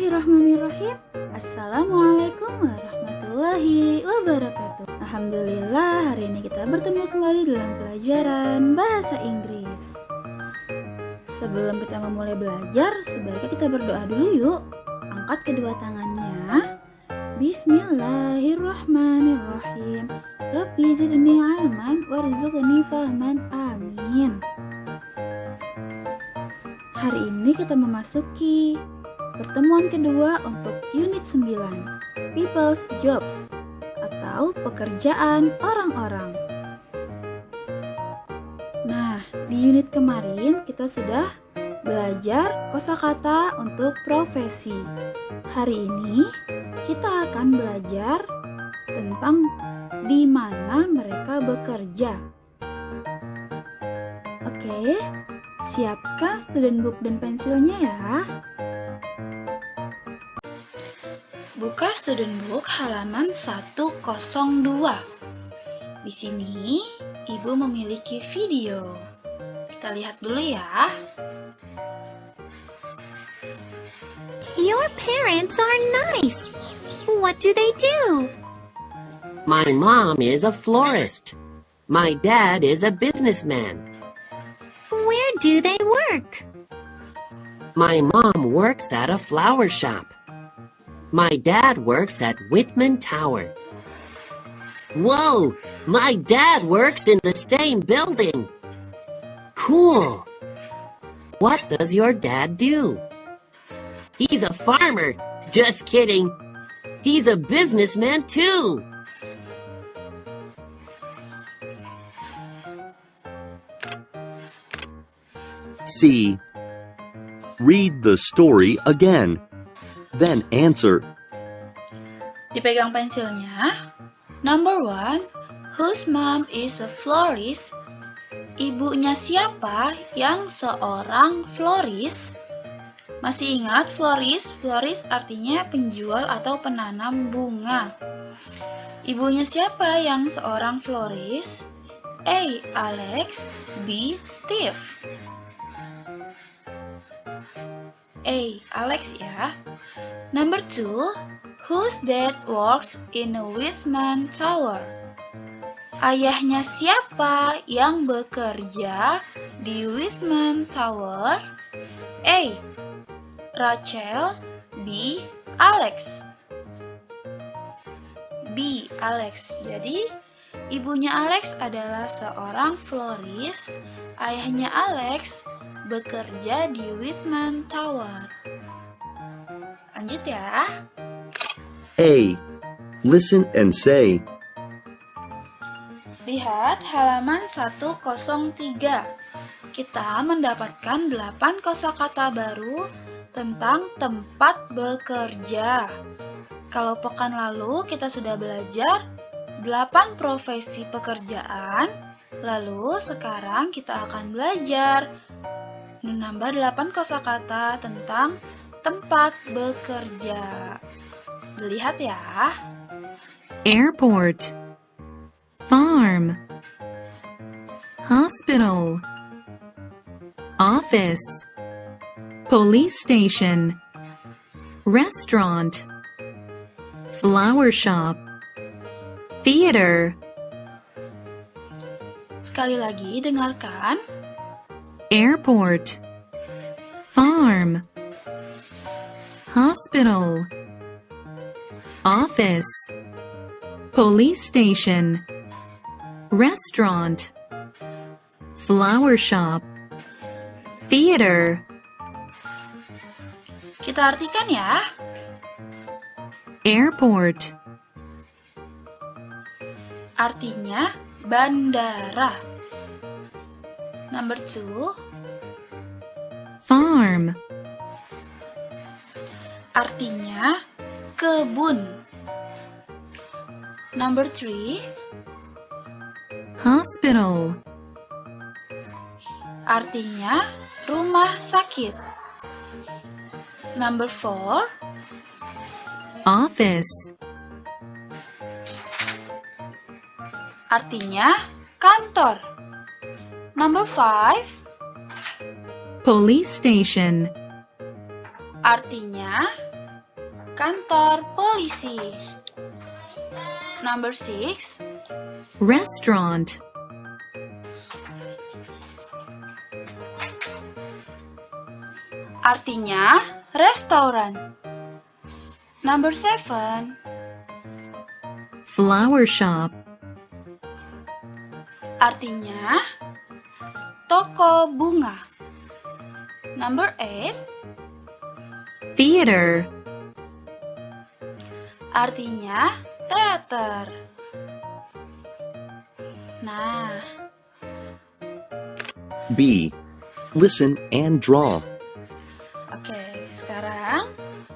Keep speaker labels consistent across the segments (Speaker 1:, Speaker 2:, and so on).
Speaker 1: Bismillahirrahmanirrahim. Assalamualaikum warahmatullahi wabarakatuh. Alhamdulillah, hari ini kita bertemu kembali dalam pelajaran bahasa Inggris. Sebelum kita memulai belajar, sebaiknya kita berdoa dulu yuk. Angkat kedua tangannya. Bismillahirrahmanirrahim. Rabbi zidni ilman warzuqni fahman. Amin. Hari ini kita memasuki pertemuan kedua untuk unit 9, People's Jobs atau pekerjaan orang-orang. Nah, di unit kemarin kita sudah belajar kosakata untuk profesi. Hari ini kita akan belajar tentang di mana mereka bekerja. Oke, siapkan student book dan pensilnya ya. Buka student book halaman 102. Di sini Ibu memiliki video. Kita lihat dulu ya.
Speaker 2: Your parents are nice. What do they do?
Speaker 3: My mom is a florist. My dad is a businessman.
Speaker 2: Where do they work?
Speaker 3: My mom works at a flower shop. My dad works at Whitman Tower. Whoa! My dad works in the same building. Cool! What does your dad do? He's a farmer. Just kidding. He's a businessman too.
Speaker 4: C. Read the story again. Then answer.
Speaker 1: Dipegang pensilnya. Number 1, whose mom is a florist? Ibunya siapa yang seorang florist? Masih ingat florist? Florist artinya penjual atau penanam bunga. Ibunya siapa yang seorang florist? A. Alex. B. Steve. A. Alex ya. Number 2, whose dad works in a Whitman Tower? Ayahnya siapa yang bekerja di Whitman Tower? A. Rachel. B. Alex. B. Alex. Jadi, ibunya Alex adalah seorang florist. Ayahnya Alex bekerja di Whitman Tower. Lanjut ya.
Speaker 4: A. Listen and say.
Speaker 1: Lihat halaman 103. Kita mendapatkan 8 kosakata baru tentang tempat bekerja. Kalau pekan lalu kita sudah belajar 8 profesi pekerjaan, lalu sekarang kita akan belajar menambah 8 kosakata tentang tempat bekerja. Lihat ya.
Speaker 5: Airport, farm, hospital, office, police station, restaurant, flower shop, theater.
Speaker 1: Sekali lagi dengarkan.
Speaker 5: Airport, farm, hospital, office, police station, restaurant, flower shop, theater.
Speaker 1: Kita artikan ya.
Speaker 5: Airport,
Speaker 1: Artinya bandara. Number 2,
Speaker 5: farm,
Speaker 1: artinya kebun. Number 3,
Speaker 5: hospital,
Speaker 1: artinya rumah sakit. Number 4,
Speaker 5: office,
Speaker 1: artinya kantor. Number 5,
Speaker 5: police station,
Speaker 1: artinya Kantor polisi. Number 6.
Speaker 5: Restaurant.
Speaker 1: Artinya restoran. Number 7.
Speaker 5: Flower shop.
Speaker 1: Artinya toko bunga. Number 8.
Speaker 5: Theater.
Speaker 1: Artinya teater. Nah,
Speaker 4: B. Listen and draw.
Speaker 1: oke, sekarang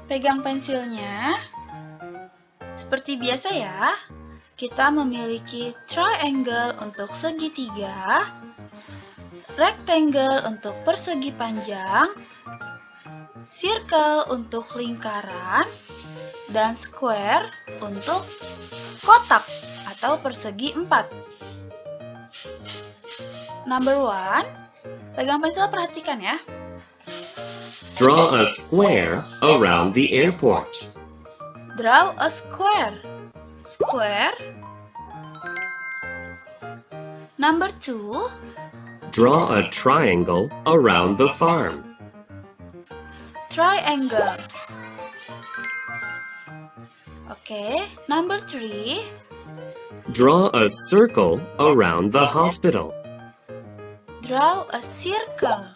Speaker 1: pegang pensilnya. Seperti biasa ya, kita memiliki triangle untuk segitiga, rectangle untuk persegi panjang, circle untuk lingkaran, dan square untuk kotak atau persegi 4. Number 1, pegang pensil, perhatikan ya.
Speaker 3: Draw a square around the airport.
Speaker 1: Draw a square. Square. Number 2,
Speaker 3: Draw a triangle around the farm.
Speaker 1: triangle. Oke, number 3,
Speaker 3: Draw a circle around the hospital.
Speaker 1: draw a circle.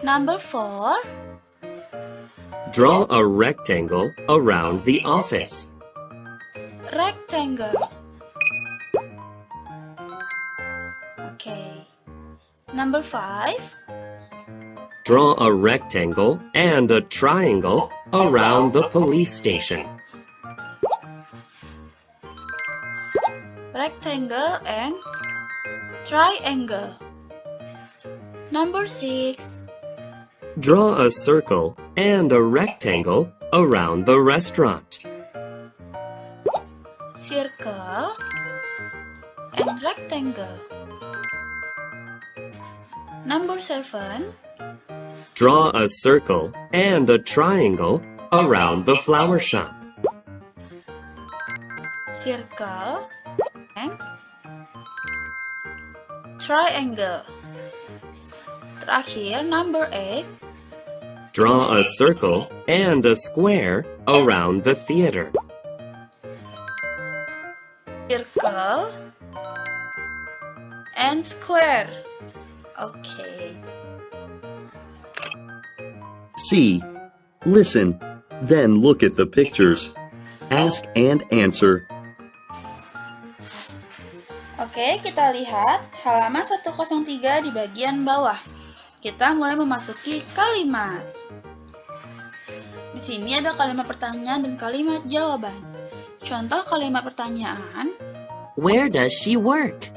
Speaker 1: Number 4,
Speaker 3: Draw a rectangle around the office.
Speaker 1: rectangle. Okay. Number 5,
Speaker 3: Draw a rectangle and a triangle around the police station.
Speaker 1: rectangle and triangle. Number 6,
Speaker 3: Draw a circle and a rectangle around the restaurant.
Speaker 1: circle and rectangle. Number 7,
Speaker 3: Draw a circle and a triangle around the flower shop.
Speaker 1: circle and triangle. Terakhir, number 8,
Speaker 3: Draw a circle and a square around the theater.
Speaker 1: circle and square. Okay.
Speaker 4: C. Listen, then look at the pictures. Ask and answer.
Speaker 1: Oke, kita lihat halaman 103 di bagian bawah. Kita mulai memasuki kalimat. Di sini ada kalimat pertanyaan dan kalimat jawaban. Contoh kalimat pertanyaan,
Speaker 3: Where does she work?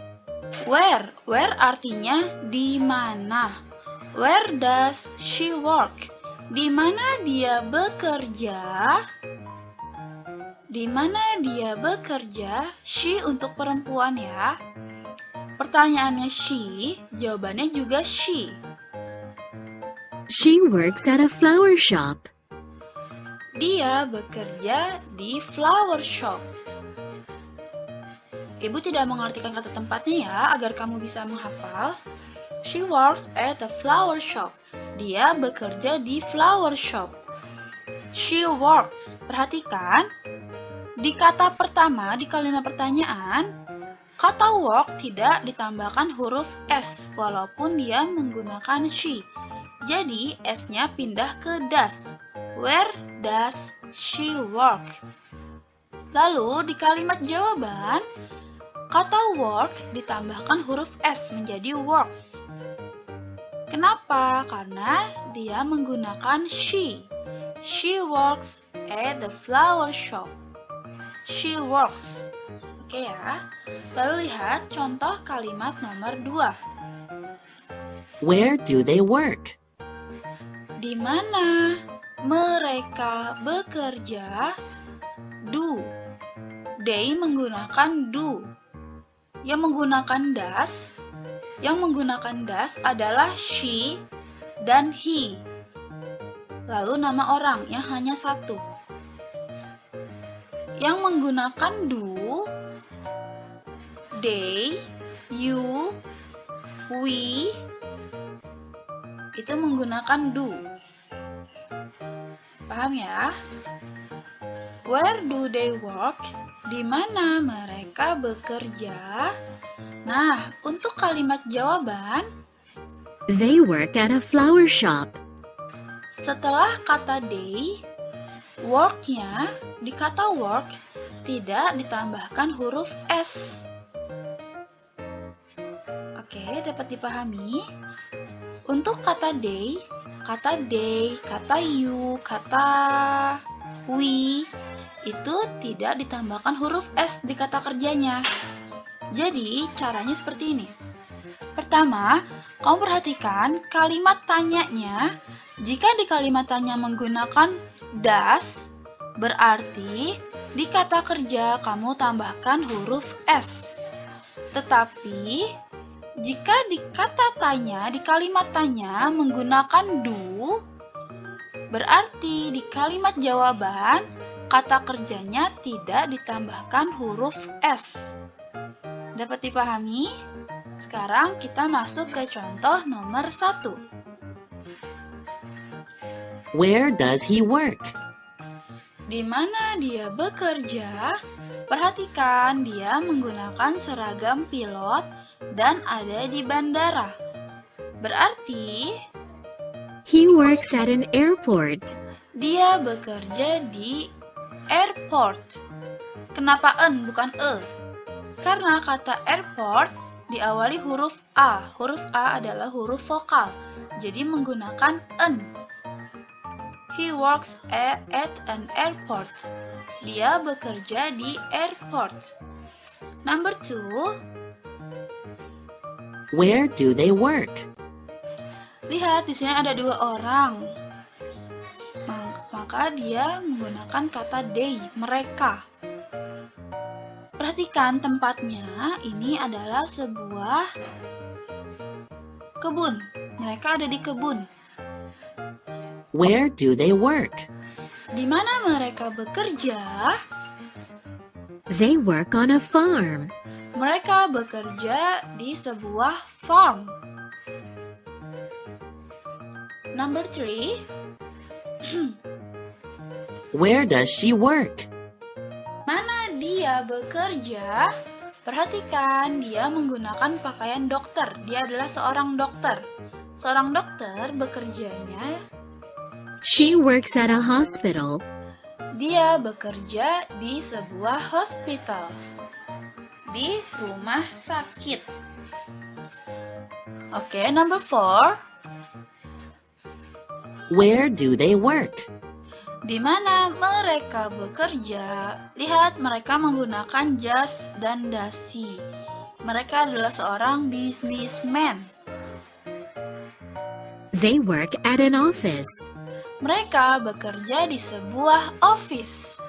Speaker 1: where. Where artinya di mana. Where does she work? Di mana dia bekerja? Di mana dia bekerja? She untuk perempuan ya. Pertanyaannya she, jawabannya juga she.
Speaker 6: She works at a flower shop.
Speaker 1: Dia bekerja di flower shop. Ibu tidak mengartikan kata tempatnya ya, agar kamu bisa menghafal. She works at a flower shop. Dia bekerja di flower shop. She works. Perhatikan, di kata pertama di kalimat pertanyaan, kata work tidak ditambahkan huruf S, walaupun dia menggunakan she. Jadi, S-nya pindah ke does. Where does she work? Lalu, di kalimat jawaban, kata work ditambahkan huruf S menjadi works. Kenapa? Karena dia menggunakan she. She works at the flower shop. She works. Oke ya. Lalu lihat contoh kalimat nomor 2.
Speaker 3: Where do they work?
Speaker 1: Di mana mereka bekerja? Do. They menggunakan do. Yang menggunakan does adalah she dan he. lalu nama orang yang hanya satu. Yang menggunakan do, they, you, we, itu menggunakan do. Paham ya? Where do they work? Di mana mereka bekerja? Nah, untuk kalimat jawaban,
Speaker 6: They work at a flower shop.
Speaker 1: setelah kata they, work-nya di kata work tidak ditambahkan huruf S. Oke, dapat dipahami? Untuk kata they, kata you, kata we, itu tidak ditambahkan huruf S di kata kerjanya. Jadi, caranya seperti ini. Pertama, kamu perhatikan kalimat tanyanya. Jika di kalimat tanya menggunakan does, berarti di kata kerja kamu tambahkan huruf S. Tetapi, jika di kata tanya, di kalimat tanya menggunakan do, berarti di kalimat jawaban kata kerjanya tidak ditambahkan huruf S. Dapat dipahami? Sekarang kita masuk ke contoh nomor 1.
Speaker 3: Where does he work?
Speaker 1: Di mana dia bekerja? Perhatikan dia menggunakan seragam pilot dan ada di bandara. Berarti
Speaker 6: He works at an airport.
Speaker 1: dia bekerja di airport. Kenapa en bukan e? Karena kata airport diawali huruf A. Huruf A adalah huruf vokal, jadi menggunakan en. He works at an airport. Dia bekerja di airport. Number 2.
Speaker 3: Where do they work?
Speaker 1: Lihat di sini ada 2 orang. Maka dia menggunakan kata they, mereka. Perhatikan tempatnya, ini adalah sebuah kebun. Mereka ada di kebun.
Speaker 3: Where do they work?
Speaker 1: Di mana mereka bekerja?
Speaker 6: They work on a farm.
Speaker 1: Mereka bekerja di sebuah farm. Number 3.
Speaker 3: Where does she work?
Speaker 1: Mana dia bekerja? Perhatikan, dia menggunakan pakaian dokter. Dia adalah seorang dokter. Seorang dokter bekerjanya,
Speaker 6: She works at a hospital.
Speaker 1: dia bekerja di sebuah hospital. Di rumah sakit. Oke, number 4.
Speaker 3: Where do they work?
Speaker 1: Di mana mereka bekerja? Lihat, mereka menggunakan jas dan dasi. Mereka adalah seorang businessman.
Speaker 6: They work at an office.
Speaker 1: Mereka bekerja di sebuah office.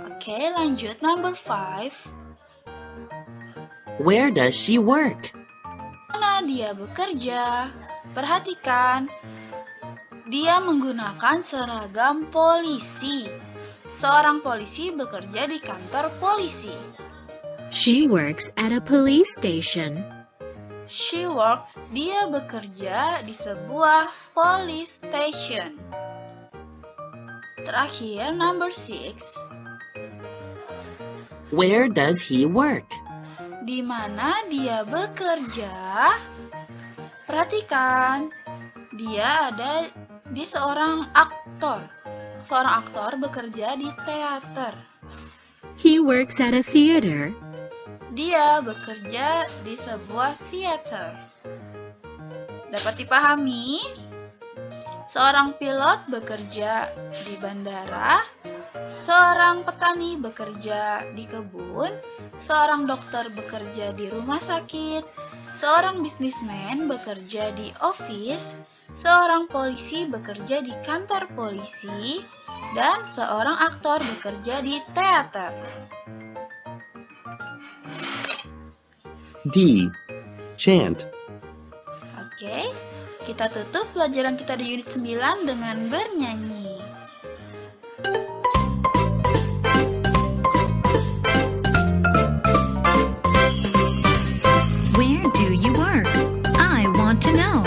Speaker 1: Oke, lanjut number 5.
Speaker 3: Where does she work?
Speaker 1: Mana dia bekerja? Perhatikan, dia menggunakan seragam polisi. Seorang polisi bekerja di kantor polisi.
Speaker 6: She works at a police station.
Speaker 1: She works, dia bekerja di sebuah police station. Terakhir, number 6.
Speaker 3: Where does he work?
Speaker 1: Di mana dia bekerja? Perhatikan, dia ada di seorang aktor. Seorang aktor bekerja di teater.
Speaker 6: He works at a theater.
Speaker 1: Dia bekerja di sebuah theater. Dapat dipahami? Seorang pilot bekerja di bandara, seorang petani bekerja di kebun, seorang dokter bekerja di rumah sakit, seorang bisnismen bekerja di office, seorang polisi bekerja di kantor polisi, dan seorang aktor bekerja di teater.
Speaker 4: D. Chant.
Speaker 1: Oke, Kita tutup pelajaran kita di unit 9 dengan bernyanyi.
Speaker 5: Where do you work? I want to know.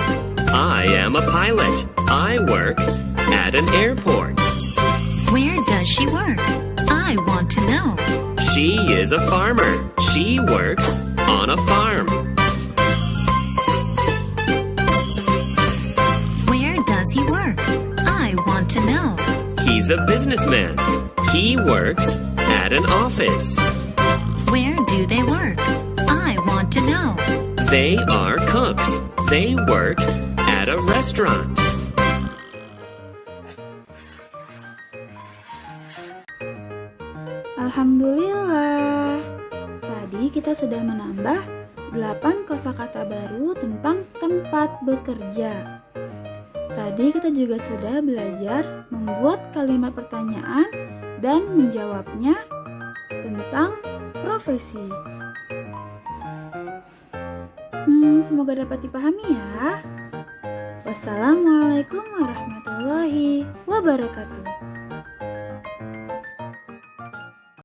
Speaker 3: I am a pilot. I work at an airport.
Speaker 5: Where does she work? I want to know.
Speaker 3: She is a farmer. She works on a farm.
Speaker 5: Where does he work? I want to know.
Speaker 3: He's a businessman. He works at an office.
Speaker 5: Where do they work? I want to know.
Speaker 3: They are cooks. They work at a restaurant.
Speaker 1: Alhamdulillah. Tadi kita sudah menambah 8 kosakata baru tentang tempat bekerja. Tadi kita juga sudah belajar membuat kalimat pertanyaan dan menjawabnya tentang profesi. Semoga dapat dipahami ya. Wassalamualaikum warahmatullahi wabarakatuh.